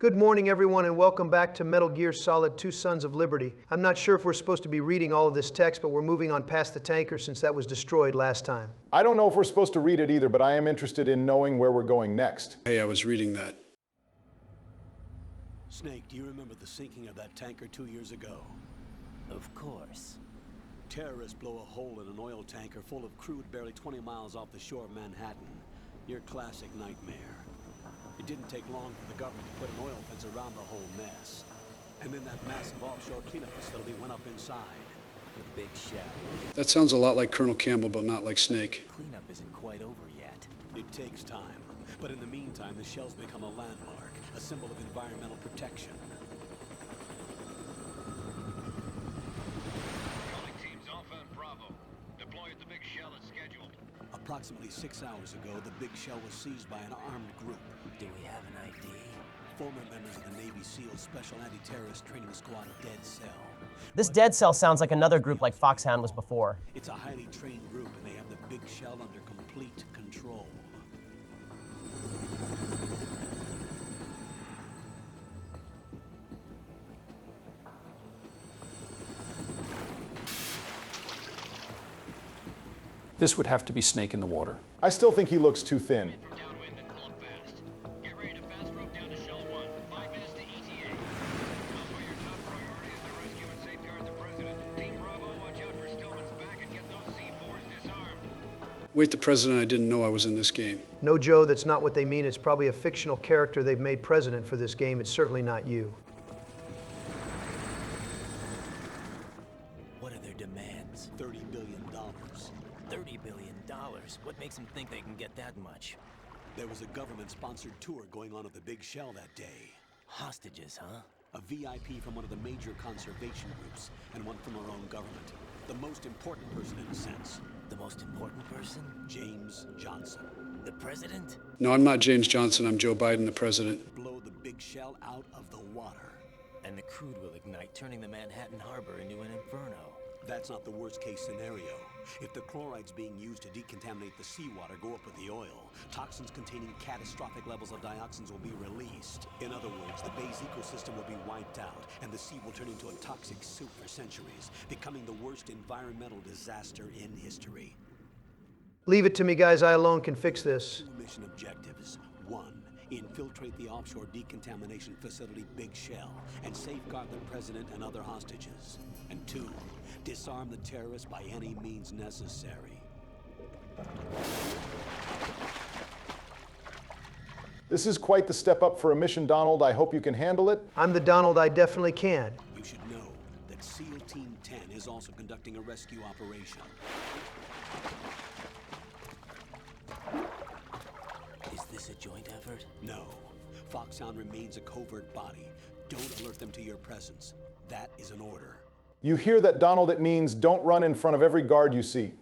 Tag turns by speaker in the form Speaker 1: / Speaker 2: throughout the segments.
Speaker 1: Good morning, everyone, and welcome back to Metal Gear Solid 2 Sons of Liberty. I'm not sure if we're supposed to be reading all of this text, but we're moving on past the tanker since that was destroyed last time.
Speaker 2: I don't know if we're supposed to read it either, but I am interested in knowing where we're going next.
Speaker 3: Hey, I was reading that.
Speaker 4: Snake, do you remember the sinking of that tanker 2 years ago?
Speaker 5: Of course.
Speaker 4: Terrorists blow a hole in an oil tanker full of crude barely 20 miles off the shore of Manhattan. Your classic nightmare. It didn't take long for the government to put an oil fence around the whole mess. And then that massive offshore cleanup facility went up inside.
Speaker 5: The Big Shell.
Speaker 3: That sounds a lot like Colonel Campbell, but not like Snake.
Speaker 5: Cleanup isn't quite over yet.
Speaker 4: It takes time. But in the meantime, the shell's become a landmark, a symbol of environmental protection.
Speaker 6: Calling teams Alpha and Bravo. Deploy at the Big Shell as scheduled.
Speaker 4: Approximately 6 hours ago, the Big Shell was seized by an armed group.
Speaker 5: Do we have an ID?
Speaker 4: Former members of the Navy SEAL Special Anti-Terrorist Training Squad Dead Cell.
Speaker 7: This Dead Cell sounds like another group like Foxhound was before.
Speaker 4: It's a highly trained group, and they have the Big Shell under complete control.
Speaker 8: This would have to be Snake in the water.
Speaker 2: I still think he looks too thin.
Speaker 6: From downwind and pull up fast. Get ready to fast rope down to Shell 1. 5 minutes to ETA. Elsewhere, your top priority is to rescue and safeguard the President. Team Bravo, watch out for Stillman's back and get those C4s disarmed.
Speaker 3: Wait, the president, I didn't know I was in this game.
Speaker 1: No, Joe, that's not what they mean. It's probably a fictional character they've made president for this game. It's certainly not you.
Speaker 5: What are their demands?
Speaker 4: $30 billion.
Speaker 5: $30 billion. What makes them think they can get that much?
Speaker 4: There was a government-sponsored tour going on at the Big Shell that day.
Speaker 5: Hostages, huh?
Speaker 4: A VIP from one of the major conservation groups, and one from our own government. The most important person in a sense.
Speaker 5: The most important person?
Speaker 4: James Johnson.
Speaker 5: The president?
Speaker 3: No, I'm not James Johnson. I'm Joe Biden, the president.
Speaker 4: Blow the Big Shell out of the water.
Speaker 5: And the crude will ignite, turning the Manhattan Harbor into an inferno.
Speaker 4: That's not the worst-case scenario. If the chlorides being used to decontaminate the seawater go up with the oil, toxins containing catastrophic levels of dioxins will be released. In other words, the bay's ecosystem will be wiped out, and the sea will turn into a toxic soup for centuries, becoming the worst environmental disaster in history.
Speaker 1: Leave it to me, guys. I alone can fix this.
Speaker 4: 2 mission objectives. 1. Infiltrate the offshore decontamination facility Big Shell and safeguard the president and other hostages. And 2. Disarm the terrorists by any means necessary.
Speaker 2: This is quite the step up for a mission, Donald. I hope you can handle it.
Speaker 1: I'm the Donald I definitely can.
Speaker 4: You should know that SEAL Team 10 is also conducting a rescue operation.
Speaker 5: Is this a joint effort?
Speaker 4: No. Foxhound remains a covert body. Don't alert them to your presence. That is an order.
Speaker 2: You hear that, Donald? It means don't run in front of every guard you see.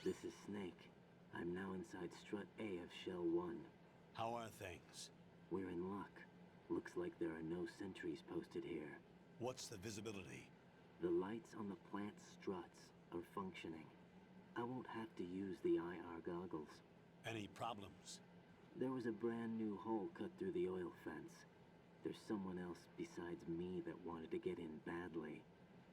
Speaker 9: This is Snake. I'm now inside Strut A of Shell 1.
Speaker 4: How are things?
Speaker 9: We're in luck. Looks like there are no sentries posted here.
Speaker 4: What's the visibility?
Speaker 9: The lights on the plant struts are functioning. I won't have to use the IR goggles.
Speaker 4: Any problems?
Speaker 9: There was a brand new hole cut through the oil fence. There's someone else besides me that wanted to get in badly.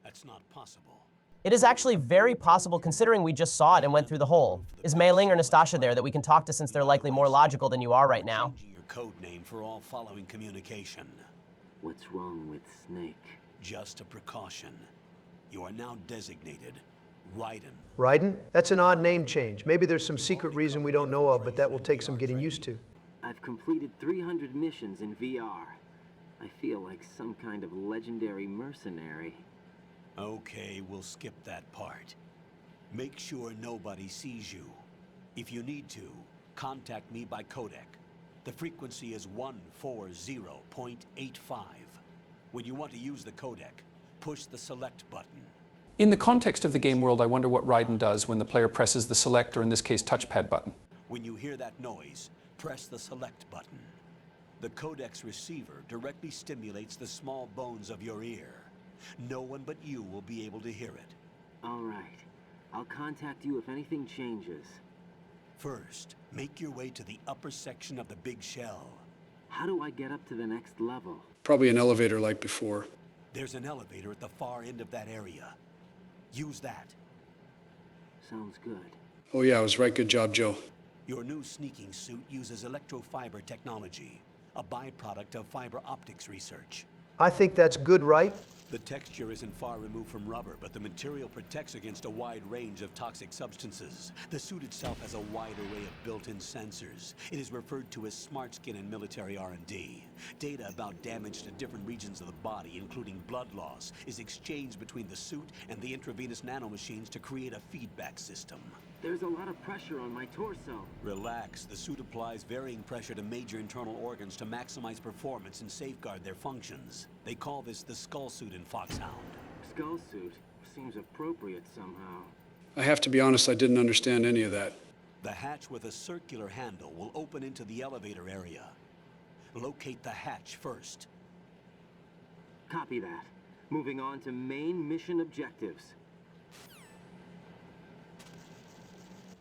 Speaker 4: That's not possible.
Speaker 7: It is actually very possible considering we just saw it and went through the hole. Is Mei Ling or Nastasha there that we can talk to since they're likely more logical than you are right now?
Speaker 4: Changing your code name for all following communication.
Speaker 9: What's wrong with Snake?
Speaker 4: Just a precaution. You are now designated Raiden.
Speaker 1: Raiden? That's an odd name change. Maybe there's some secret reason we don't know of, but that will take some getting used to.
Speaker 9: I've completed 300 missions in VR. I feel like some kind of legendary mercenary.
Speaker 4: Okay, we'll skip that part. Make sure nobody sees you. If you need to, contact me by codec. The frequency is 140.85. When you want to use the codec, push the select button.
Speaker 8: In the context of the game world, I wonder what Raiden does when the player presses the select, or in this case, touchpad button.
Speaker 4: When you hear that noise, press the select button. The codec's receiver directly stimulates the small bones of your ear. No one but you will be able to hear it.
Speaker 9: All right. I'll contact you if anything changes.
Speaker 4: First, make your way to the upper section of the Big Shell.
Speaker 9: How do I get up to the next level?
Speaker 3: Probably an elevator like before.
Speaker 4: There's an elevator at the far end of that area. Use that.
Speaker 9: Sounds good.
Speaker 3: Oh yeah, I was right. Good job, Joe.
Speaker 4: Your new sneaking suit uses electrofiber technology, a byproduct of fiber optics research.
Speaker 1: I think that's good, right?
Speaker 4: The texture isn't far removed from rubber, but the material protects against a wide range of toxic substances. The suit itself has a wide array of built-in sensors. It is referred to as smart skin in military R&D. Data about damage to different regions of the body, including blood loss, is exchanged between the suit and the intravenous nanomachines to create a feedback system.
Speaker 9: There's a lot of pressure on my torso.
Speaker 4: Relax. The suit applies varying pressure to major internal organs to maximize performance and safeguard their functions. They call this the skull suit in Foxhound.
Speaker 9: Skull suit seems appropriate somehow.
Speaker 3: I have to be honest, I didn't understand any of that.
Speaker 4: The hatch with a circular handle will open into the elevator area. Locate the hatch first.
Speaker 9: Copy that. Moving on to main mission objectives.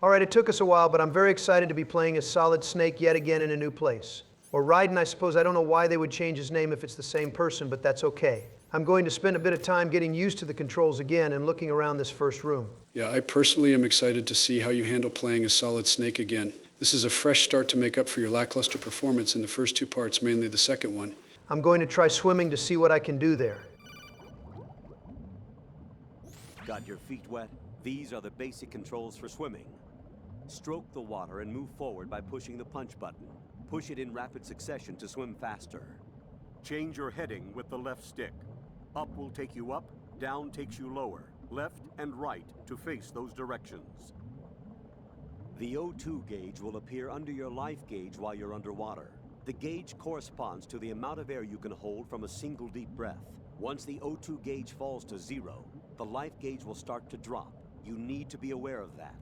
Speaker 1: All right, it took us a while, but I'm very excited to be playing as Solid Snake yet again in a new place. Or Raiden, I suppose. I don't know why they would change his name if it's the same person, but that's okay. I'm going to spend a bit of time getting used to the controls again and looking around this first room.
Speaker 3: Yeah, I personally am excited to see how you handle playing as Solid Snake again. This is a fresh start to make up for your lackluster performance in the first two parts, mainly the second one.
Speaker 1: I'm going to try swimming to see what I can do there.
Speaker 4: Got your feet wet? These are the basic controls for swimming. Stroke the water and move forward by pushing the punch button. Push it in rapid succession to swim faster. Change your heading with the left stick. Up will take you up, down takes you lower. Left and right to face those directions. The O2 gauge will appear under your life gauge while you're underwater. The gauge corresponds to the amount of air you can hold from a single deep breath. Once the O2 gauge falls to 0, the life gauge will start to drop. You need to be aware of that.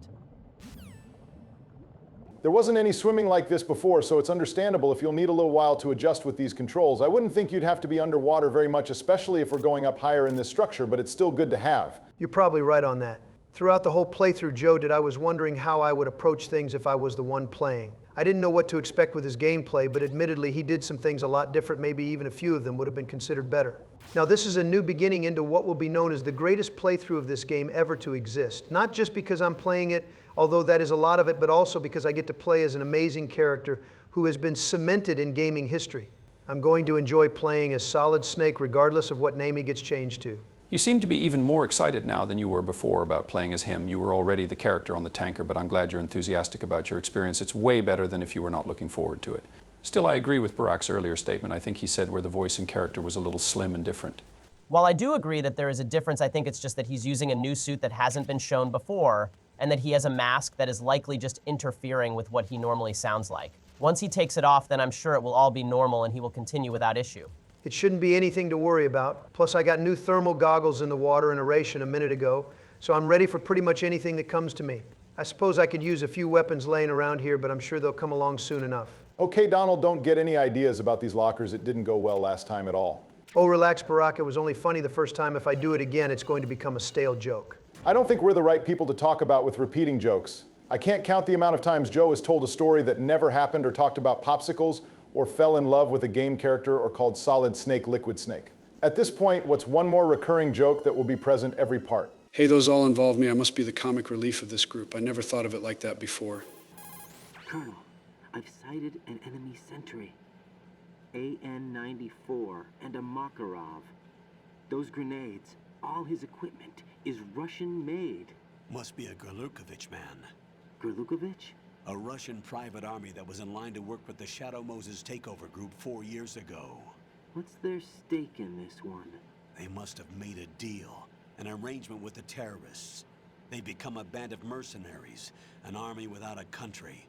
Speaker 2: There wasn't any swimming like this before, so it's understandable if you'll need a little while to adjust with these controls. I wouldn't think you'd have to be underwater very much, especially if we're going up higher in this structure, but it's still good to have.
Speaker 1: You're probably right on that. Throughout the whole playthrough, Joe did, I was wondering how I would approach things if I was the one playing. I didn't know what to expect with his gameplay, but admittedly, he did some things a lot different. Maybe even a few of them would have been considered better. Now, this is a new beginning into what will be known as the greatest playthrough of this game ever to exist. Not just because I'm playing it, although that is a lot of it, but also because I get to play as an amazing character who has been cemented in gaming history. I'm going to enjoy playing as Solid Snake regardless of what name he gets changed to.
Speaker 8: You seem to be even more excited now than you were before about playing as him. You were already the character on the tanker, but I'm glad you're enthusiastic about your experience. It's way better than if you were not looking forward to it. Still, I agree with Barack's earlier statement. I think he said where the voice and character was a little slim and different.
Speaker 7: While I do agree that there is a difference, I think it's just that he's using a new suit that hasn't been shown before, and that he has a mask that is likely just interfering with what he normally sounds like. Once he takes it off, then I'm sure it will all be normal and he will continue without issue.
Speaker 1: It shouldn't be anything to worry about. Plus, I got new thermal goggles in the water in aeration a minute ago, so I'm ready for pretty much anything that comes to me. I suppose I could use a few weapons laying around here, but I'm sure they'll come along soon enough.
Speaker 2: Okay, Donald, don't get any ideas about these lockers. It didn't go well last time at all.
Speaker 1: Oh, relax, Barack. It was only funny the first time. If I do it again, it's going to become a stale joke.
Speaker 2: I don't think we're the right people to talk about with repeating jokes. I can't count the amount of times Joe has told a story that never happened or talked about popsicles or fell in love with a game character or called Solid Snake Liquid Snake. At this point, what's one more recurring joke that will be present every part?
Speaker 3: Hey, those all involve me. I must be the comic relief of this group. I never thought of it like that before.
Speaker 9: Colonel, I've sighted an enemy sentry. AN-94 and a Makarov. Those grenades, all his equipment, is Russian-made.
Speaker 4: Must be a Gerlukovich man.
Speaker 9: Gerlukovich?
Speaker 4: A Russian private army that was in line to work with the Shadow Moses takeover group 4 years ago.
Speaker 9: What's their stake in this one?
Speaker 4: They must have made a deal, an arrangement with the terrorists. They become a band of mercenaries, an army without a country.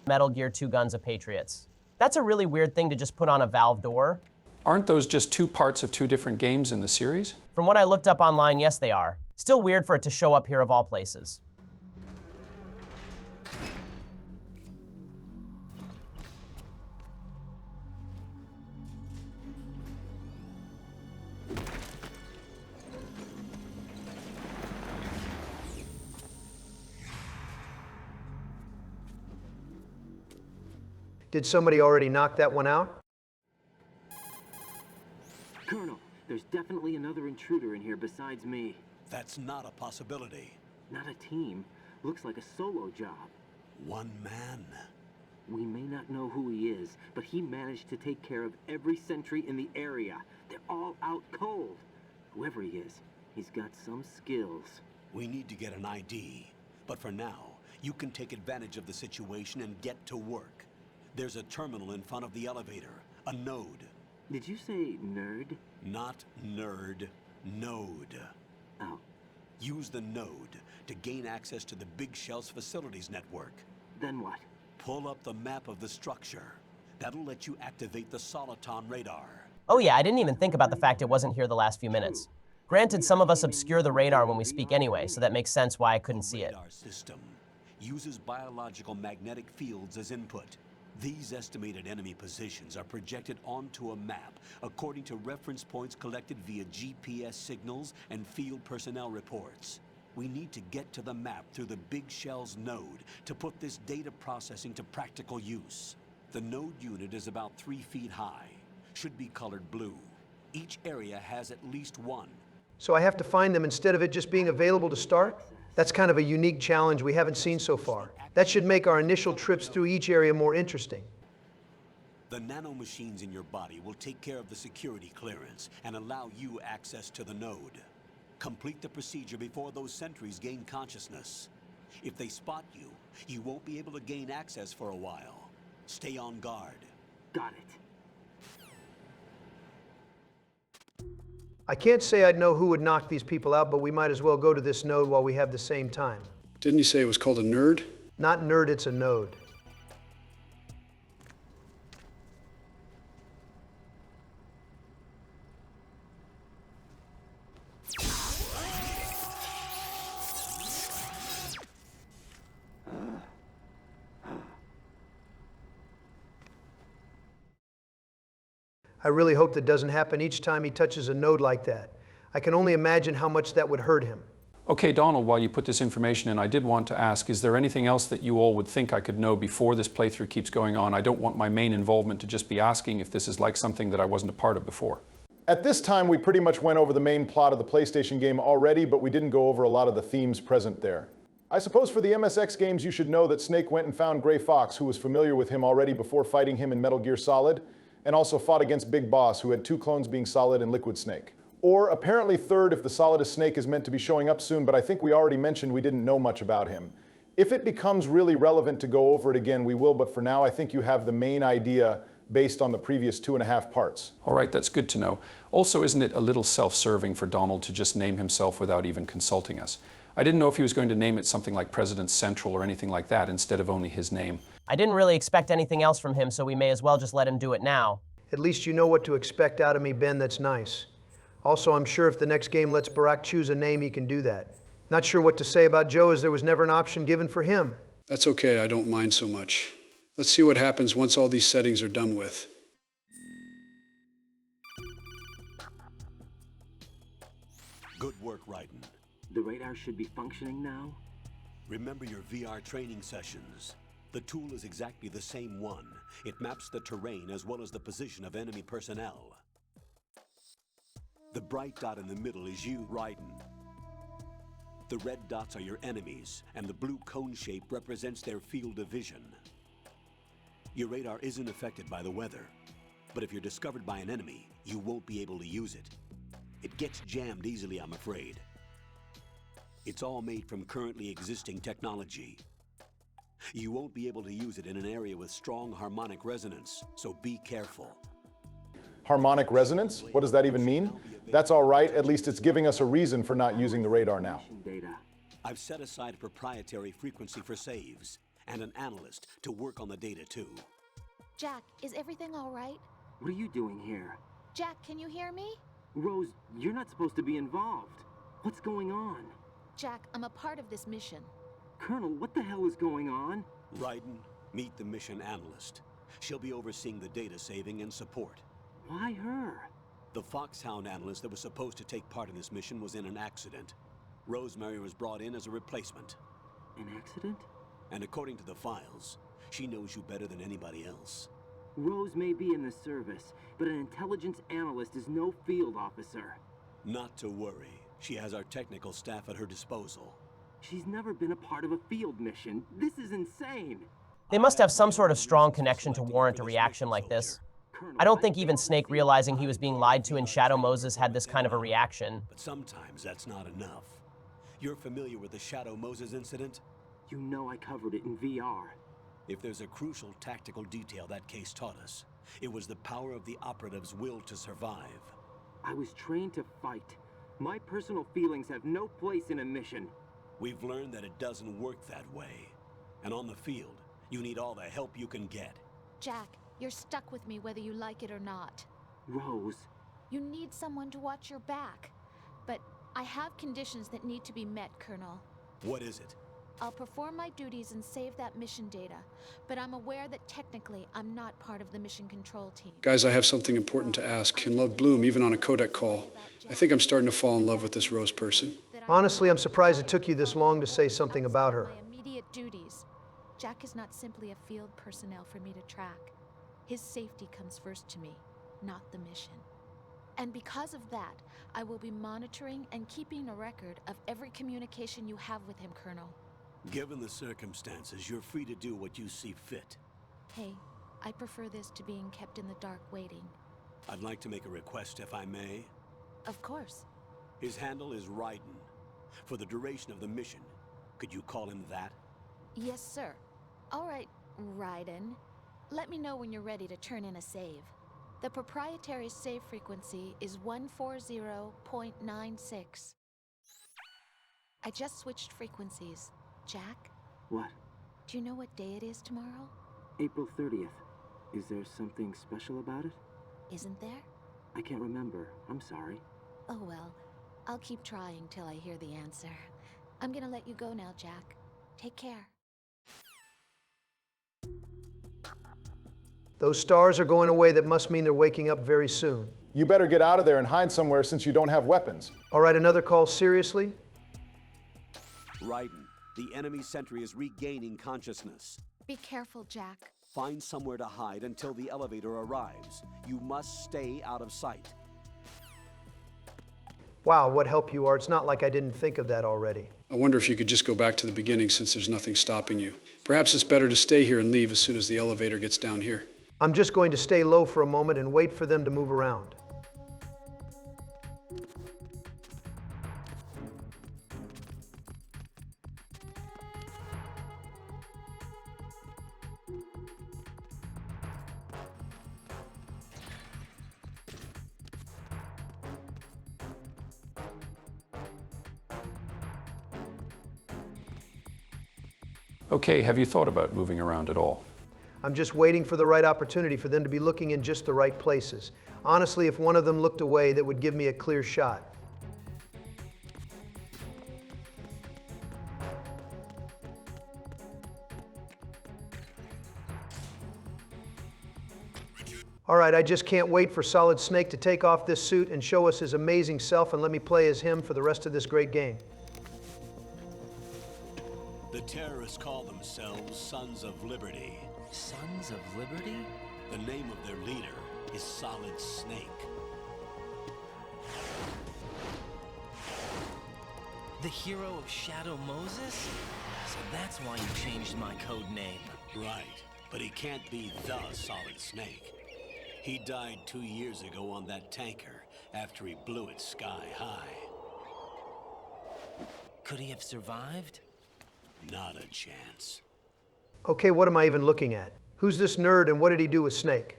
Speaker 7: Metal Gear 2 Guns of Patriots. That's a really weird thing to just put on a valve door.
Speaker 8: Aren't those just two parts of two different games in the series?
Speaker 7: From what I looked up online, yes, they are. Still weird for it to show up here of all places.
Speaker 1: Did somebody already knock that one out?
Speaker 9: Colonel, there's definitely another intruder in here besides me.
Speaker 4: That's not a possibility.
Speaker 9: Not a team. Looks like a solo job.
Speaker 4: One man.
Speaker 9: We may not know who he is, but he managed to take care of every sentry in the area. They're all out cold. Whoever he is, he's got some skills.
Speaker 4: We need to get an ID. But for now, you can take advantage of the situation and get to work. There's a terminal in front of the elevator. A node.
Speaker 9: Did you say nerd?
Speaker 4: Not nerd. Node.
Speaker 9: Oh,
Speaker 4: Use the node to gain access to the Big Shell's facilities network.
Speaker 9: then what?
Speaker 4: Pull up the map of the structure. That'll let you activate the Soliton radar.
Speaker 7: Oh yeah, I didn't even think about the fact it wasn't here the last few minutes. Granted, some of us obscure the radar when we speak anyway, so that makes sense why I couldn't see it.
Speaker 4: The radar system uses biological magnetic fields as input. These estimated enemy positions are projected onto a map according to reference points collected via GPS signals and field personnel reports. We need to get to the map through the Big Shell's node to put this data processing to practical use. The node unit is about 3 feet high, should be colored blue. Each area has at least one.
Speaker 1: So I have to find them instead of it just being available to start? That's kind of a unique challenge we haven't seen so far. That should make our initial trips through each area more interesting.
Speaker 4: The nanomachines in your body will take care of the security clearance and allow you access to the node. Complete the procedure before those sentries gain consciousness. If they spot you, you won't be able to gain access for a while. Stay on guard.
Speaker 9: Got it.
Speaker 1: I can't say I'd know who would knock these people out, but we might as well go to this node while we have the same time.
Speaker 3: Didn't you say it was called a nerd?
Speaker 1: Not nerd, it's a node. I really hope that doesn't happen each time he touches a node like that. I can only imagine how much that would hurt him.
Speaker 8: Okay, Donald, while you put this information in, I did want to ask, is there anything else that you all would think I could know before this playthrough keeps going on? I don't want my main involvement to just be asking if this is like something that I wasn't a part of before.
Speaker 2: At this time, we pretty much went over the main plot of the PlayStation game already, but we didn't go over a lot of the themes present there. I suppose for the MSX games, you should know that Snake went and found Gray Fox, who was familiar with him already before fighting him in Metal Gear Solid, and also fought against Big Boss, who had 2 clones being Solid and Liquid Snake. Or apparently third if the Solid Snake is meant to be showing up soon, but I think we already mentioned we didn't know much about him. If it becomes really relevant to go over it again, we will, but for now I think you have the main idea based on the previous 2.5 parts.
Speaker 8: All right, that's good to know. Also, isn't it a little self-serving for Donald to just name himself without even consulting us? I didn't know if he was going to name it something like President Central or anything like that instead of only his name.
Speaker 7: I didn't really expect anything else from him, so we may as well just let him do it now.
Speaker 1: At least you know what to expect out of me, Ben, that's nice. Also, I'm sure if the next game lets Barack choose a name, he can do that. Not sure what to say about Joe, as there was never an option given for him.
Speaker 3: That's okay, I don't mind so much. Let's see what happens once all these settings are done with.
Speaker 4: Good work, Raiden.
Speaker 9: The radar should be functioning now?
Speaker 4: Remember your VR training sessions. The tool is exactly the same one. It maps the terrain as well as the position of enemy personnel. The bright dot in the middle is you, Raiden. The red dots are your enemies, and the blue cone shape represents their field of vision. Your radar isn't affected by the weather, but if you're discovered by an enemy, you won't be able to use it. It gets jammed easily, I'm afraid. It's all made from currently existing technology. You won't be able to use it in an area with strong harmonic resonance, so be careful.
Speaker 2: Harmonic resonance? What does that even mean? That's all right, at least it's giving us a reason for not using the radar now.
Speaker 9: Data.
Speaker 4: I've set aside a proprietary frequency for saves, and an analyst to work on the data too.
Speaker 10: Jack, is everything all right?
Speaker 9: What are you doing here?
Speaker 10: Jack, can you hear me?
Speaker 9: Rose, you're not supposed to be involved. What's going on?
Speaker 10: Jack, I'm a part of this mission.
Speaker 9: Colonel, what the hell is going on?
Speaker 4: Raiden, meet the mission analyst. She'll be overseeing the data saving and support.
Speaker 9: Why her?
Speaker 4: The Foxhound analyst that was supposed to take part in this mission was in an accident. Rosemary was brought in as a replacement.
Speaker 9: An accident?
Speaker 4: And according to the files, She knows you better than anybody else.
Speaker 9: Rose may be in the service, but an intelligence analyst is no field officer.
Speaker 4: Not to worry. She has our technical staff at her disposal.
Speaker 9: She's never been a part of a field mission. This is insane.
Speaker 7: They must have some sort of strong connection to warrant a reaction like this. I don't think even Snake, realizing he was being lied to in Shadow Moses, had this kind of a reaction.
Speaker 4: But sometimes that's not enough. You're familiar with the Shadow Moses incident?
Speaker 9: You know I covered it in VR.
Speaker 4: If there's a crucial tactical detail that case taught us, it was the power of the operative's will to survive.
Speaker 9: I was trained to fight. My personal feelings have no place in a mission.
Speaker 4: We've learned that it doesn't work that way. And on the field, you need all the help you can get.
Speaker 10: Jack, you're stuck with me whether you like it or not.
Speaker 9: Rose.
Speaker 10: You need someone to watch your back. But I have conditions that need to be met, Colonel.
Speaker 4: What is it?
Speaker 10: I'll perform my duties and save that mission data, but I'm aware that technically I'm not part of the mission control team.
Speaker 3: Guys, I have something important to ask. Can love bloom even on a codec call? I think I'm starting to fall in love with this Rose person.
Speaker 1: Honestly, I'm surprised it took you this long to say something about her.
Speaker 10: My immediate duties. Jack is not simply a field personnel for me to track. His safety comes first to me, not the mission. And because of that, I will be monitoring and keeping a record of every communication you have with him, Colonel.
Speaker 4: Given the circumstances, you're free to do what you see fit.
Speaker 10: Hey, I prefer this to being kept in the dark waiting.
Speaker 4: I'd like to make a request, if I may.
Speaker 10: Of course.
Speaker 4: His handle is Raiden. For the duration of the mission, could you call him that?
Speaker 10: Yes, sir. All right, Raiden. Let me know when you're ready to turn in a save. The proprietary save frequency is 140.96. I just switched frequencies. Jack?
Speaker 9: What?
Speaker 10: Do you know what day it is tomorrow?
Speaker 9: April 30th. Is there something special about it?
Speaker 10: Isn't there?
Speaker 9: I can't remember. I'm sorry.
Speaker 10: Oh well, I'll keep trying till I hear the answer. I'm gonna let you go now, Jack. Take care.
Speaker 1: Those stars are going away. That must mean they're waking up very soon.
Speaker 2: You better get out of there and hide somewhere since you don't have weapons.
Speaker 1: All right, another call. Seriously?
Speaker 4: Raiden, the enemy sentry is regaining consciousness.
Speaker 10: Be careful, Jack.
Speaker 4: Find somewhere to hide until the elevator arrives. You must stay out of sight.
Speaker 1: Wow, what help you are. It's not like I didn't think of that already.
Speaker 3: I wonder if you could just go back to the beginning since there's nothing stopping you. Perhaps it's better to stay here and leave as soon as the elevator gets down here.
Speaker 1: I'm just going to stay low for a moment and wait for them to move around.
Speaker 8: Okay, have you thought about moving around at all?
Speaker 1: I'm just waiting for the right opportunity for them to be looking in just the right places. Honestly, if one of them looked away, that would give me a clear shot. All right, I just can't wait for Solid Snake to take off this suit and show us his amazing self and let me play as him for the rest of this great game.
Speaker 4: The terrorists call themselves Sons of Liberty.
Speaker 5: Sons of Liberty?
Speaker 4: The name of their leader is Solid Snake.
Speaker 5: The hero of Shadow Moses? So that's why you changed my code name.
Speaker 4: Right, but he can't be the Solid Snake. He died 2 years ago on that tanker after he blew it sky high.
Speaker 5: Could he have survived?
Speaker 4: Not a chance.
Speaker 1: Okay, what am I even looking at? Who's this nerd and what did he do with Snake?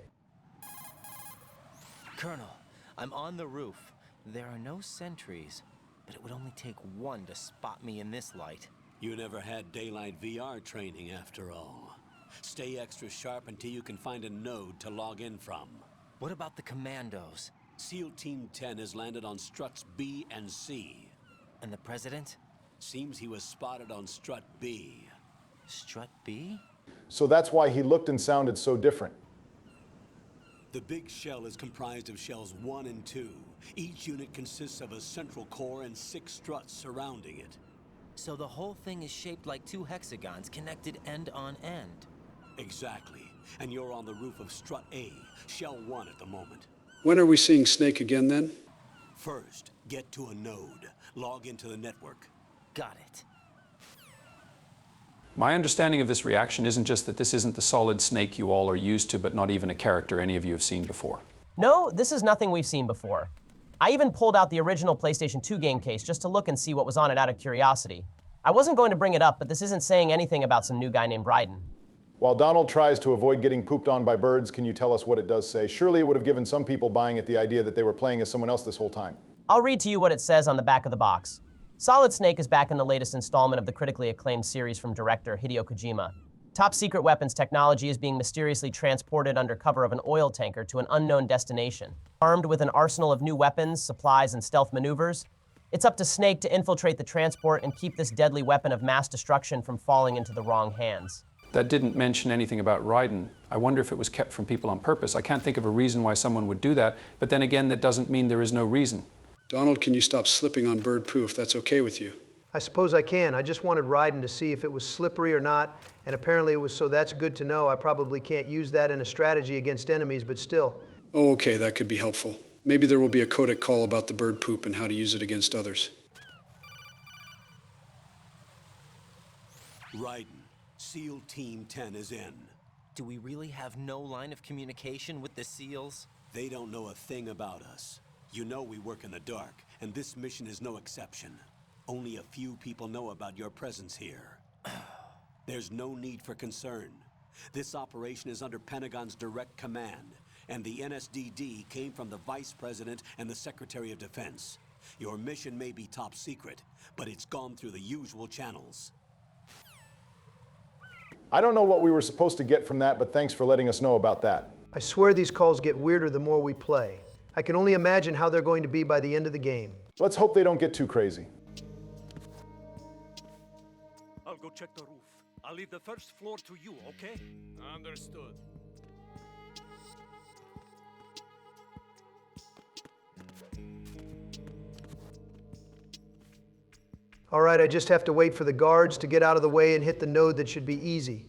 Speaker 5: Colonel, I'm on the roof. There are no sentries, but it would only take one to spot me in this light.
Speaker 4: You never had daylight VR training after all. Stay extra sharp until you can find a node to log in from.
Speaker 5: What about the commandos?
Speaker 4: SEAL Team 10 has landed on struts B and C.
Speaker 5: And the president?
Speaker 4: Seems he was spotted on strut B.
Speaker 5: Strut B?
Speaker 2: So that's why he looked and sounded so different.
Speaker 4: The Big Shell is comprised of shells 1 and 2. Each unit consists of a central core and 6 struts surrounding it.
Speaker 5: So the whole thing is shaped like 2 hexagons connected end on end.
Speaker 4: Exactly. And you're on the roof of Strut A, Shell 1 at the moment.
Speaker 3: When are we seeing Snake again then?
Speaker 4: First, get to a node. Log into the network.
Speaker 5: Got it.
Speaker 8: My understanding of this reaction isn't just that this isn't the Solid Snake you all are used to, but not even a character any of you have seen before.
Speaker 7: No, this is nothing we've seen before. I even pulled out the original PlayStation 2 game case just to look and see what was on it out of curiosity. I wasn't going to bring it up, but this isn't saying anything about some new guy named Raiden.
Speaker 2: While Donald tries to avoid getting pooped on by birds, can you tell us what it does say? Surely it would have given some people buying it the idea that they were playing as someone else this whole time.
Speaker 7: I'll read to you what it says on the back of the box. Solid Snake is back in the latest installment of the critically acclaimed series from director Hideo Kojima. Top secret weapons technology is being mysteriously transported under cover of an oil tanker to an unknown destination. Armed with an arsenal of new weapons, supplies, and stealth maneuvers, it's up to Snake to infiltrate the transport and keep this deadly weapon of mass destruction from falling into the wrong hands.
Speaker 8: That didn't mention anything about Raiden. I wonder if it was kept from people on purpose. I can't think of a reason why someone would do that, but then again, that doesn't mean there is no reason.
Speaker 3: Donald, can you stop slipping on bird poo if that's okay with you?
Speaker 1: I suppose I can. I just wanted Raiden to see if it was slippery or not, and apparently it was, so that's good to know. I probably can't use that in a strategy against enemies, but still.
Speaker 3: Oh, okay, that could be helpful. Maybe there will be a codec call about the bird poop and how to use it against others.
Speaker 4: Raiden, SEAL Team 10 is in.
Speaker 5: Do we really have no line of communication with the SEALs?
Speaker 4: They don't know a thing about us. You know we work in the dark, and this mission is no exception. Only a few people know about your presence here. There's no need for concern. This operation is under Pentagon's direct command, and the NSDD came from the Vice President and the Secretary of Defense. Your mission may be top secret, but it's gone through the usual channels.
Speaker 2: I don't know what we were supposed to get from that, but thanks for letting us know about that.
Speaker 1: I swear these calls get weirder the more we play. I can only imagine how they're going to be by the end of the game.
Speaker 2: Let's hope they don't get too crazy.
Speaker 11: I'll go check the roof. I'll leave the first floor to you, okay? Understood.
Speaker 1: All right, I just have to wait for the guards to get out of the way and hit the node that should be easy.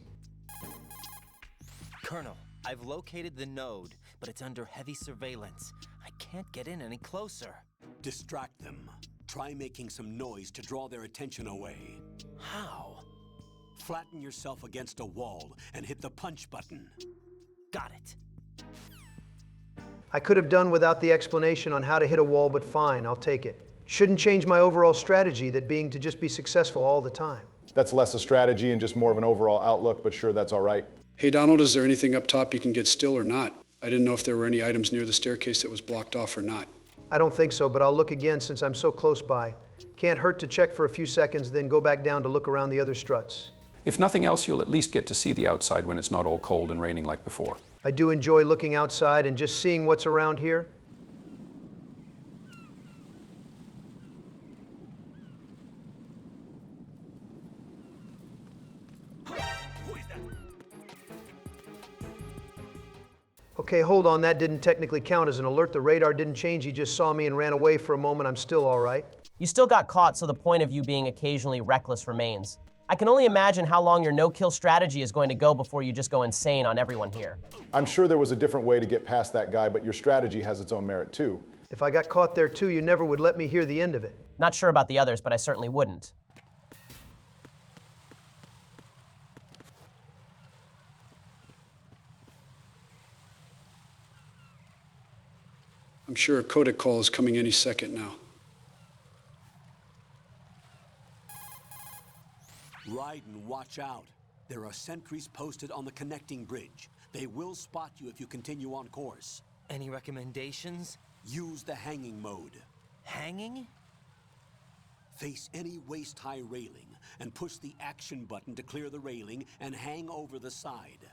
Speaker 5: Colonel, I've located the node, but it's under heavy surveillance. I can't get in any closer.
Speaker 4: Distract them. Try making some noise to draw their attention away.
Speaker 5: How?
Speaker 4: Flatten yourself against a wall and hit the punch button.
Speaker 5: Got it.
Speaker 1: I could have done without the explanation on how to hit a wall, but fine, I'll take it. Shouldn't change my overall strategy, that being to just be successful all the time.
Speaker 2: That's less a strategy and just more of an overall outlook, but sure, that's all right.
Speaker 3: Hey, Donald, is there anything up top you can get still or not? I didn't know if there were any items near the staircase that was blocked off or not.
Speaker 1: I don't think so, but I'll look again since I'm so close by. Can't hurt to check for a few seconds, then go back down to look around the other struts.
Speaker 8: If nothing else, you'll at least get to see the outside when it's not all cold and raining like before.
Speaker 1: I do enjoy looking outside and just seeing what's around here. Okay, hold on, that didn't technically count as an alert. The radar didn't change, he just saw me and ran away for a moment. I'm still all right.
Speaker 7: You still got caught, so the point of you being occasionally reckless remains. I can only imagine how long your no-kill strategy is going to go before you just go insane on everyone here.
Speaker 2: I'm sure there was a different way to get past that guy, but your strategy has its own merit too.
Speaker 1: If I got caught there too, you never would let me hear the end of it.
Speaker 7: Not sure about the others, but I certainly wouldn't.
Speaker 3: I'm sure a codec call is coming any second now.
Speaker 4: Raiden, watch out. There are sentries posted on the connecting bridge. They will spot you if you continue on course.
Speaker 5: Any recommendations?
Speaker 4: Use the hanging mode.
Speaker 5: Hanging?
Speaker 4: Face any waist-high railing and push the action button to clear the railing and hang over the side.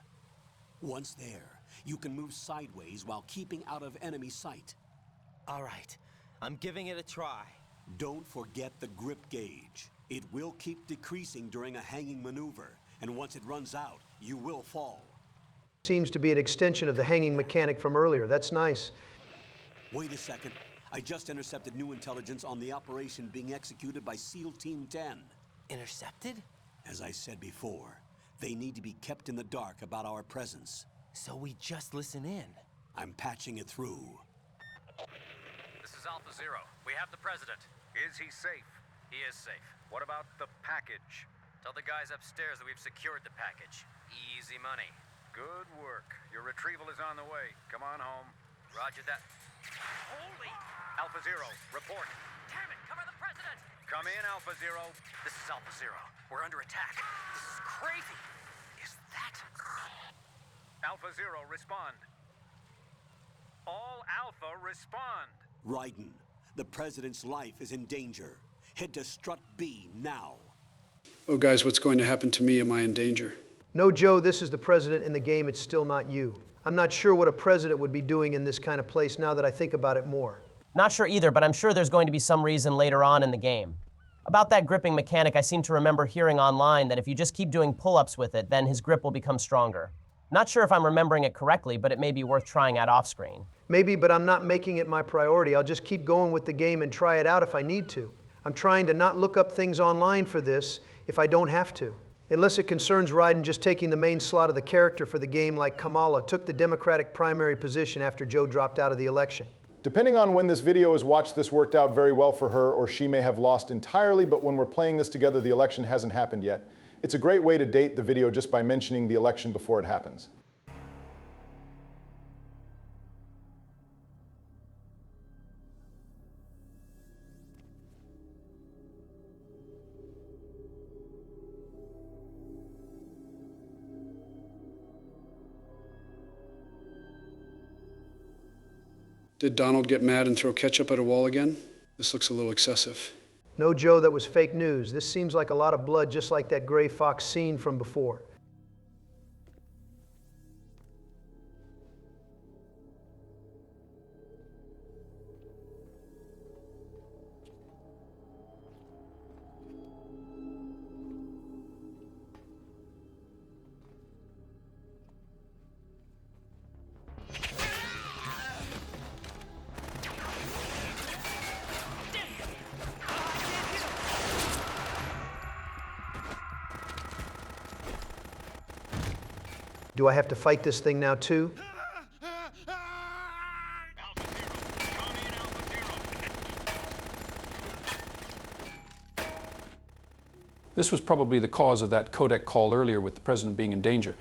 Speaker 4: Once there, you can move sideways while keeping out of enemy sight.
Speaker 5: All right, I'm giving it a try.
Speaker 4: Don't forget the grip gauge. It will keep decreasing during a hanging maneuver, and once it runs out, you will fall.
Speaker 1: Seems to be an extension of the hanging mechanic from earlier. That's nice.
Speaker 4: Wait a second. I just intercepted new intelligence on the operation being executed by SEAL Team 10.
Speaker 5: Intercepted?
Speaker 4: As I said before, They need to be kept in the dark about our presence.
Speaker 5: So we just listen in.
Speaker 4: I'm patching it through.
Speaker 12: This is Alpha Zero. We have the president. Is he safe? He is safe. What about the package? Tell the guys upstairs that we've secured the package. Easy money. Good work. Your retrieval is on the way. Come on home. Roger that. Holy! Alpha Zero, report. Damn it! Cover the president! Come in, Alpha Zero. This is Alpha Zero. We're under attack. This is crazy. Is that... Alpha Zero, respond. All Alpha, respond.
Speaker 4: Raiden, the president's life is in danger. Head to Strut B now.
Speaker 3: Oh, guys, what's going to happen to me? Am I in danger?
Speaker 1: No, Joe, this is the president in the game. It's still not you. I'm not sure what a president would be doing in this kind of place now that I think about it more.
Speaker 7: Not sure either, but I'm sure there's going to be some reason later on in the game. About that gripping mechanic, I seem to remember hearing online that if you just keep doing pull-ups with it, then his grip will become stronger. Not sure if I'm remembering it correctly, but it may be worth trying out off-screen.
Speaker 1: Maybe, but I'm not making it my priority. I'll just keep going with the game and try it out if I need to. I'm trying to not look up things online for this if I don't have to. Unless it concerns Raiden just taking the main slot of the character for the game like Kamala took the Democratic primary position after Joe dropped out of the election.
Speaker 2: Depending on when this video is watched, this worked out very well for her, or she may have lost entirely, but when we're playing this together, the election hasn't happened yet. It's a great way to date the video just by mentioning the election before it happens.
Speaker 3: Did Donald get mad and throw ketchup at a wall again? This looks a little excessive.
Speaker 1: No, Joe, that was fake news. This seems like a lot of blood, just like that gray fox scene from before. Do I have to fight this thing now, too?
Speaker 6: Alpha Zero, come in, Alpha Zero.
Speaker 8: This was probably the cause of that codec call earlier with the president being in danger.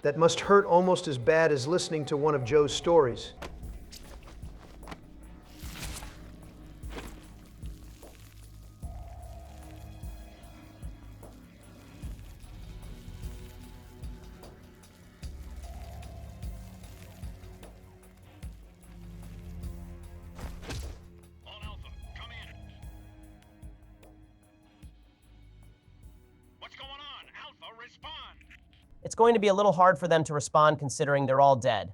Speaker 1: That must hurt almost as bad as listening to one of Joe's stories.
Speaker 6: All Alpha, come in. What's going on? Alpha, respond.
Speaker 7: It's going to be a little hard for them to respond considering they're all dead.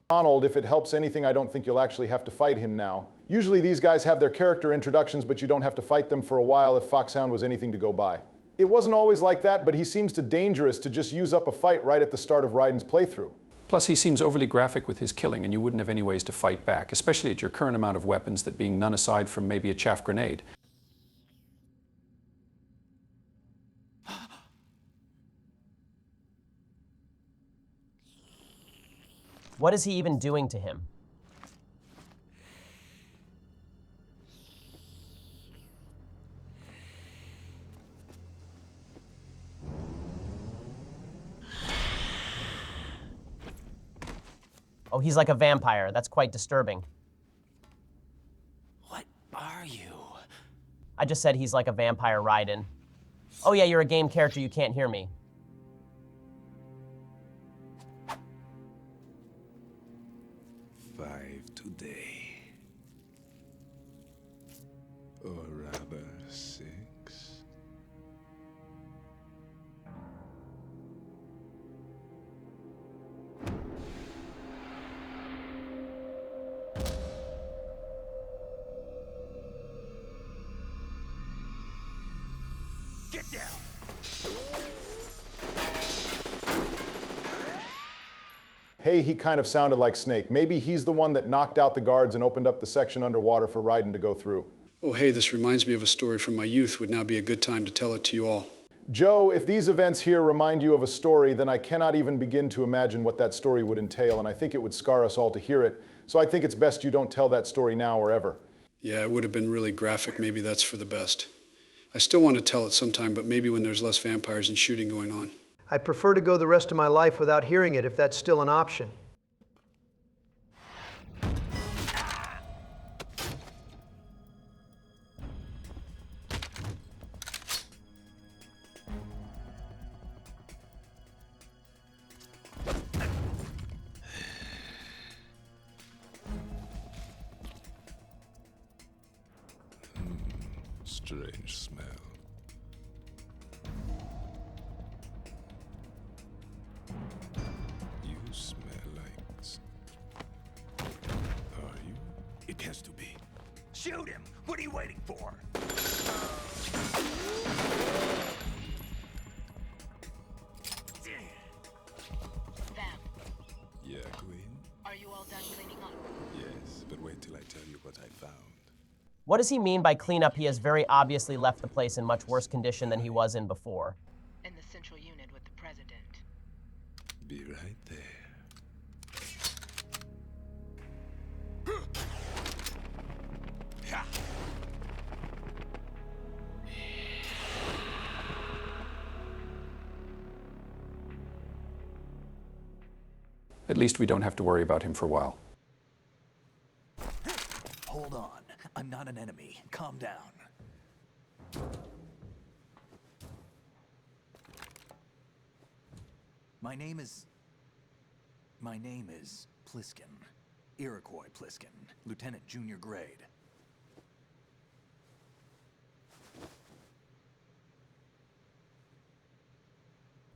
Speaker 2: Donald, if it helps anything, I don't think you'll actually have to fight him now. Usually these guys have their character introductions, but you don't have to fight them for a while if Foxhound was anything to go by. It wasn't always like that, but he seems too dangerous to just use up a fight right at the start of Raiden's playthrough.
Speaker 8: Plus, he seems overly graphic with his killing, and you wouldn't have any ways to fight back, especially at your current amount of weapons, that being none aside from maybe a chaff grenade.
Speaker 7: What is he even doing to him? Oh, he's like a vampire. That's quite disturbing.
Speaker 5: What are you?
Speaker 7: I just said he's like a vampire, Raiden. Oh yeah, you're a game character, you can't hear me.
Speaker 13: Today, or rather 6.
Speaker 2: Hey, he kind of sounded like Snake. Maybe he's the one that knocked out the guards and opened up the section underwater for Raiden to go through.
Speaker 3: Oh, hey, this reminds me of a story from my youth. Would now be a good time to tell it to you all.
Speaker 2: Joe, if these events here remind you of a story, then I cannot even begin to imagine what that story would entail, and I think it would scar us all to hear it. So I think it's best you don't tell that story now or ever.
Speaker 3: Yeah, it would have been really graphic. Maybe that's for the best. I still want to tell it sometime, but maybe when there's less vampires and shooting going on.
Speaker 1: I prefer to go the rest of my life without hearing it if that's still an option.
Speaker 13: Strange smell. You smell like... Are you?
Speaker 11: It has to be. Shoot him! What are you waiting for?
Speaker 6: Vamp,
Speaker 13: Yeah, Queen?
Speaker 6: are you all done cleaning up?
Speaker 13: Yes, but wait till I tell you what I found.
Speaker 7: What does he mean by cleanup? He has very obviously left the place in much worse condition than he was in before.
Speaker 6: In the central unit with the president.
Speaker 13: Be right there.
Speaker 8: At least we don't have to worry about him for a while.
Speaker 11: Hold on. I'm not an enemy. Calm down. My name is Pliskin. Iroquois Pliskin. Lieutenant Junior Grade.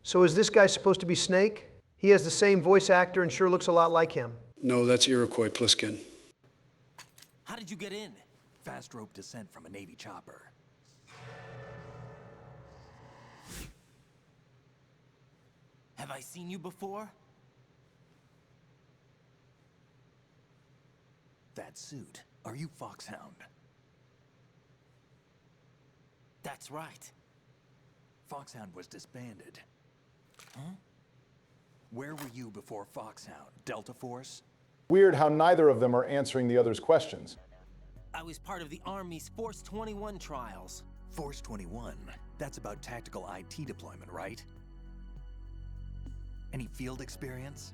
Speaker 1: So is this guy supposed to be Snake? He has the same voice actor and sure looks a lot like him.
Speaker 3: No, that's Iroquois Pliskin.
Speaker 11: How did you get in? Fast rope descent from a Navy chopper.
Speaker 5: Have I seen you before?
Speaker 11: That suit. Are you Foxhound?
Speaker 5: That's right.
Speaker 11: Foxhound was disbanded. Huh? Where were you before Foxhound? Delta Force?
Speaker 2: Weird how neither of them are answering the other's questions.
Speaker 5: I was part of the Army's Force 21 trials.
Speaker 11: Force 21? That's about tactical IT deployment, right? Any field experience?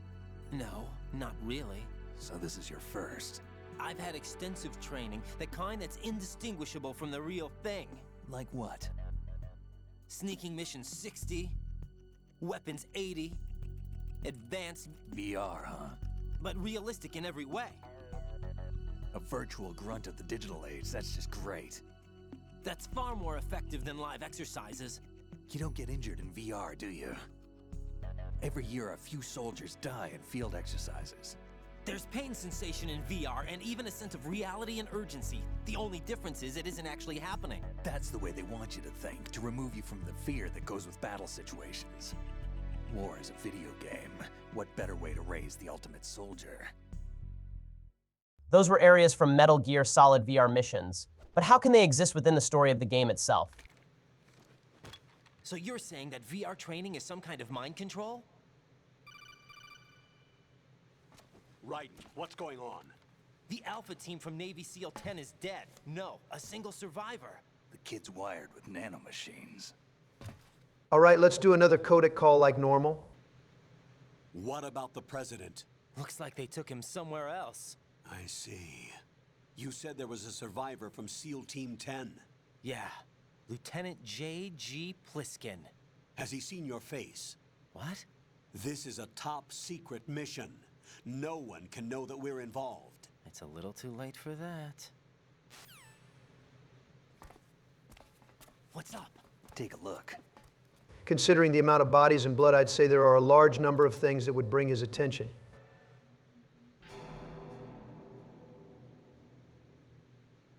Speaker 5: No, not really.
Speaker 11: So this is your first.
Speaker 5: I've had extensive training, the kind that's indistinguishable from the real thing.
Speaker 11: Like what?
Speaker 5: Sneaking mission 60, weapons 80, advanced...
Speaker 11: VR, huh?
Speaker 5: But realistic in every way.
Speaker 11: A virtual grunt of the digital age, that's just great.
Speaker 5: That's far more effective than live exercises.
Speaker 11: You don't get injured in VR, do you? Every year, a few soldiers die in field exercises.
Speaker 5: There's pain sensation in VR and even a sense of reality and urgency. The only difference is it isn't actually happening.
Speaker 11: That's the way they want you to think, to remove you from the fear that goes with battle situations. War is a video game. What better way to raise the ultimate soldier?
Speaker 7: Those were areas from Metal Gear Solid VR missions. But how can they exist within the story of the game itself?
Speaker 5: So you're saying that VR training is some kind of mind control?
Speaker 4: Raiden, what's going on?
Speaker 5: The Alpha team from Navy SEAL 10 is dead. No, a single survivor.
Speaker 11: The kid's wired with nanomachines.
Speaker 1: All right, let's do another codec call like normal.
Speaker 4: What about the president?
Speaker 5: Looks like they took him somewhere else.
Speaker 4: I see. You said there was a survivor from SEAL Team 10.
Speaker 5: Yeah, Lieutenant J.G. Pliskin.
Speaker 4: Has he seen your face?
Speaker 5: What?
Speaker 4: This is a top secret mission. No one can know that we're involved.
Speaker 5: It's a little too late for that. What's up?
Speaker 11: Take a look.
Speaker 1: Considering the amount of bodies and blood, I'd say there are a large number of things that would bring his attention.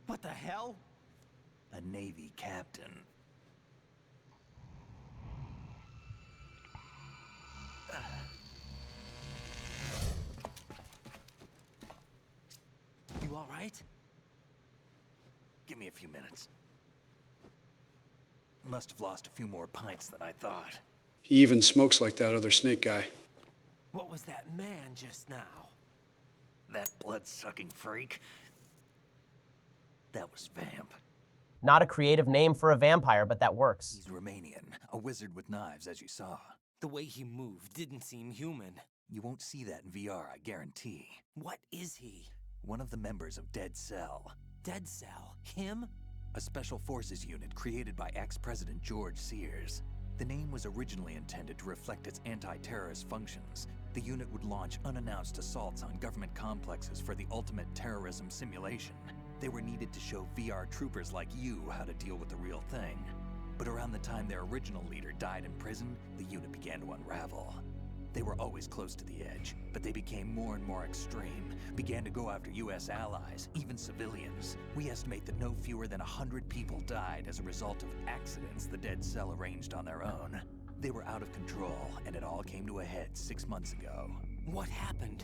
Speaker 5: What the hell?
Speaker 11: A Navy captain. right? Give me a few minutes. Must have lost a few more pints than I thought.
Speaker 3: He even smokes like that other snake guy.
Speaker 11: What was that man just now? That blood-sucking freak? That was Vamp.
Speaker 7: Not a creative name for a vampire, but that works.
Speaker 11: He's Romanian, a wizard with knives, as you saw.
Speaker 5: The way he moved didn't seem human.
Speaker 11: You won't see that in VR, I guarantee.
Speaker 5: What is he?
Speaker 11: One of the members of Dead Cell.
Speaker 5: Dead Cell? Him?
Speaker 11: A special forces unit created by ex-President George Sears. The name was originally intended to reflect its anti-terrorist functions. The unit would launch unannounced assaults on government complexes for the ultimate terrorism simulation. They were needed to show VR troopers like you how to deal with the real thing. But around the time their original leader died in prison, the unit began to unravel. They were always close to the edge, but they became more and more extreme, began to go after US allies, even civilians. We estimate that no fewer than 100 people died as a result of accidents the Dead Cell arranged on their own. They were out of control, and it all came to a head 6 months ago.
Speaker 5: What happened?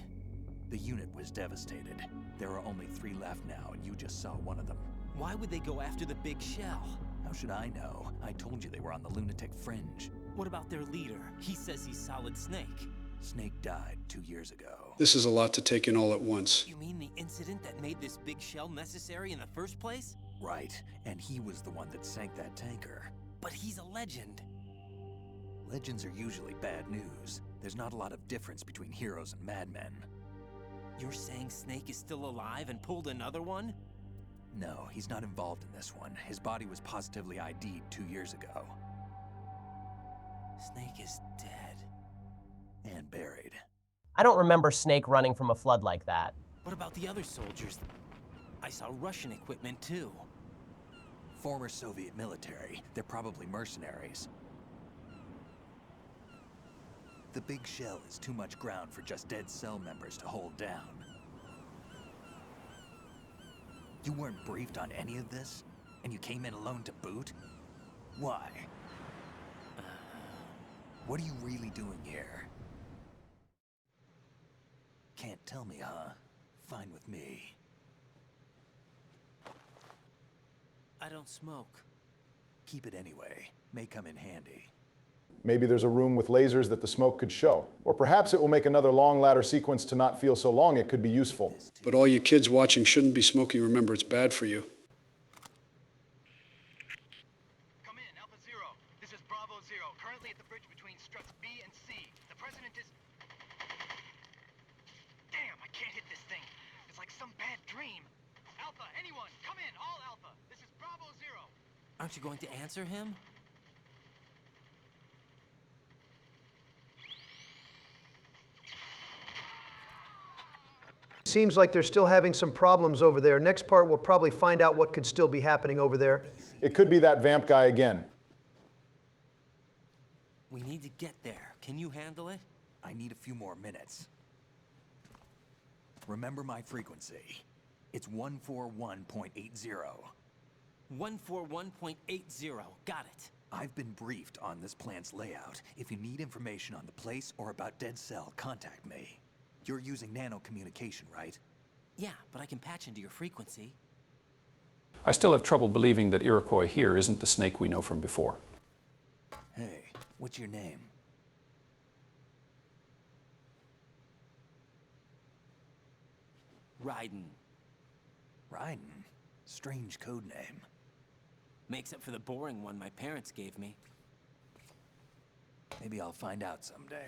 Speaker 11: The unit was devastated. There are only 3 left now, and you just saw one of them.
Speaker 5: Why would they go after the Big Shell?
Speaker 11: How should I know? I told you they were on the lunatic fringe.
Speaker 5: What about their leader? He says he's Solid Snake.
Speaker 11: Snake died 2 years ago.
Speaker 3: This is a lot to take in all at once.
Speaker 5: You mean the incident that made this Big Shell necessary in the first place?
Speaker 11: Right, and he was the one that sank that tanker.
Speaker 5: But he's a legend.
Speaker 11: Legends are usually bad news. There's not a lot of difference between heroes and madmen.
Speaker 5: You're saying Snake is still alive and pulled another one?
Speaker 11: No, he's not involved in this one. His body was positively ID'd 2 years ago.
Speaker 5: Snake is dead.
Speaker 11: And buried.
Speaker 7: I don't remember Snake running from a flood like that.
Speaker 5: What about the other soldiers? I saw Russian equipment too.
Speaker 11: Former Soviet military. They're probably mercenaries. The Big Shell is too much ground for just Dead Cell members to hold down. You weren't briefed on any of this? And you came in alone to boot? Why? What are you really doing here? Can't tell me, huh? Fine with me.
Speaker 5: I don't smoke.
Speaker 11: Keep it anyway. May come in handy.
Speaker 2: Maybe there's a room with lasers that the smoke could show. Or perhaps it will make another long ladder sequence to not feel so long. It could be useful.
Speaker 3: But all you kids watching shouldn't be smoking. Remember, it's bad for you.
Speaker 6: Come in, Alpha Zero. This is Bravo Zero, currently at the bridge between struts B and C. The president is... Damn, I can't hit this thing. It's like some bad dream. Alpha, anyone, come in, all Alpha. This is Bravo Zero.
Speaker 5: Aren't you going to answer him?
Speaker 1: Seems like they're still having some problems over there. Next part, we'll probably find out what could still be happening over there.
Speaker 2: It could be that Vamp guy again.
Speaker 5: We need to get there. Can you handle it?
Speaker 11: I need a few more minutes. Remember my frequency. It's 141.80.
Speaker 5: 141.80. Got it.
Speaker 11: I've been briefed on this plant's layout. If you need information on the place or about Dead Cell, contact me. You're using nano communication, right?
Speaker 5: Yeah, but I can patch into your frequency.
Speaker 8: I still have trouble believing that Iroquois here isn't the Snake we know from before.
Speaker 11: Hey, what's your name?
Speaker 5: Raiden.
Speaker 11: Raiden? Strange code name.
Speaker 5: Makes up for the boring one my parents gave me.
Speaker 11: Maybe I'll find out someday.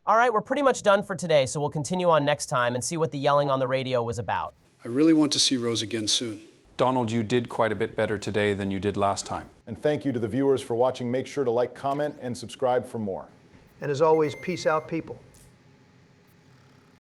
Speaker 7: All right, we're pretty much done for today, so we'll continue on next time and see what the yelling on the radio was about.
Speaker 3: I really want to see Rose again soon.
Speaker 8: Donald, you did quite a bit better today than you did last time.
Speaker 2: And thank you to the viewers for watching. Make sure to like, comment, and subscribe for more.
Speaker 1: And as always, peace out, people.